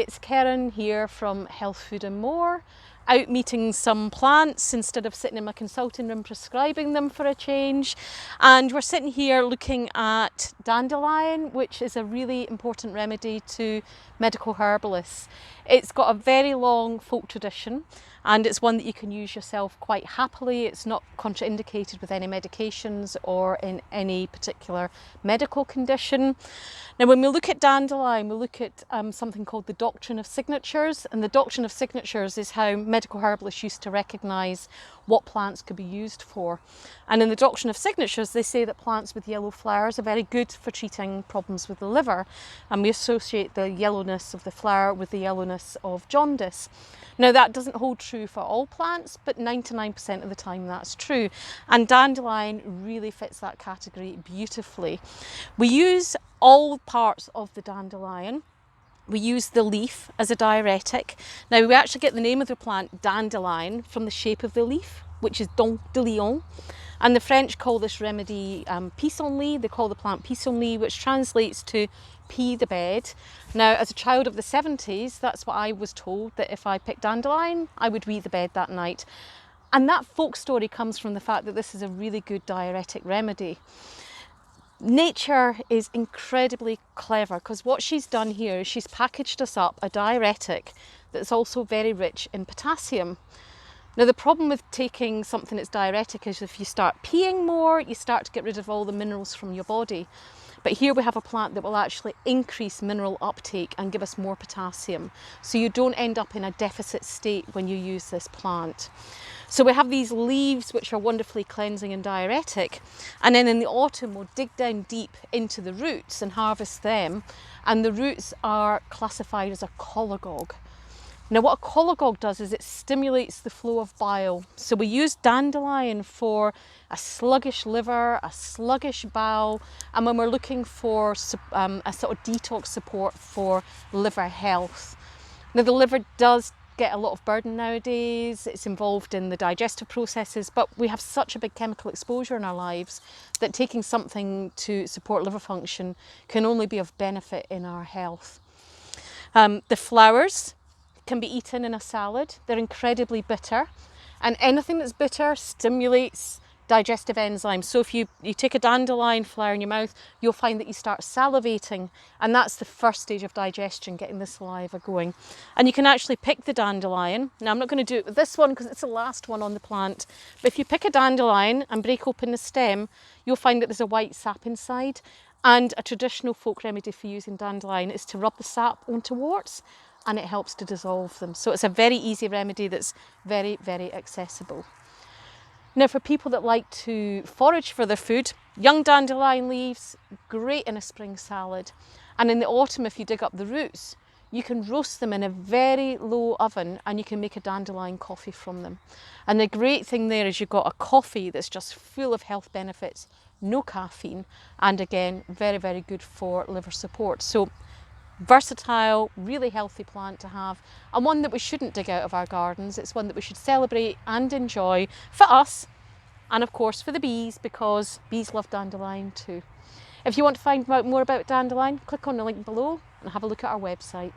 it's Keren here from Health, Food and More, out meeting some plants instead of sitting in my consulting room prescribing them for a change. And we're sitting here looking at dandelion, which is a really important remedy to medical herbalists. It's got a very long folk tradition and it's one that you can use yourself quite happily. It's not contraindicated with any medications or in any particular medical condition. Now, when we look at dandelion, we look at something called the doctrine of signatures, and the doctrine of signatures is how medical herbalists used to recognise what plants could be used for. And in the doctrine of signatures, they say that plants with yellow flowers are very good for treating problems with the liver, and we associate the yellowness of the flower with the yellowness of jaundice. Now, that doesn't hold true for all plants, but 99% of the time that's true. And dandelion really fits that category beautifully. We use all parts of the dandelion. We use the leaf as a diuretic. Now, we actually get the name of the plant dandelion from the shape of the leaf, which is Dandelion. And the French call this remedy pissenlit. They call the plant pissenlit, which translates to pee the bed. Now, as a child of the 70s, that's what I was told, that if I picked dandelion, I would wee the bed that night. And that folk story comes from the fact that this is a really good diuretic remedy. Nature is incredibly clever because what she's done here is she's packaged us up a diuretic that's also very rich in potassium. Now, the problem with taking something that's diuretic is if you start peeing more, you start to get rid of all the minerals from your body. But here we have a plant that will actually increase mineral uptake and give us more potassium. So you don't end up in a deficit state when you use this plant. So we have these leaves which are wonderfully cleansing and diuretic. And then in the autumn, we'll dig down deep into the roots and harvest them. And the roots are classified as a cholagogue. Now, what a cholagogue does is it stimulates the flow of bile. So we use dandelion for a sluggish liver, a sluggish bowel, and when we're looking for a sort of detox support for liver health. Now, the liver does get a lot of burden nowadays. It's involved in the digestive processes, but we have such a big chemical exposure in our lives that taking something to support liver function can only be of benefit in our health. The flowers can be eaten in a salad. They're incredibly bitter, and anything that's bitter stimulates digestive enzymes. So if you take a dandelion flower in your mouth, you'll find that you start salivating, and that's the first stage of digestion, getting the saliva going. And you can actually pick the dandelion. Now, I'm not going to do it with this one because it's the last one on the plant, but if you pick a dandelion and break open the stem, you'll find that there's a white sap inside. And a traditional folk remedy for using dandelion is to rub the sap onto warts, and it helps to dissolve them. So it's a very easy remedy that's very, very accessible. Now, for people that like to forage for their food, young dandelion leaves, great in a spring salad. And in the autumn, if you dig up the roots, you can roast them in a very low oven and you can make a dandelion coffee from them. And the great thing there is you've got a coffee that's just full of health benefits, no caffeine, and again, very, very good for liver support. So versatile, really healthy plant to have, and one that we shouldn't dig out of our gardens. It's one that we should celebrate and enjoy for us, and of course for the bees, because bees love dandelion too. If you want to find out more about dandelion, click on the link below and have a look at our website.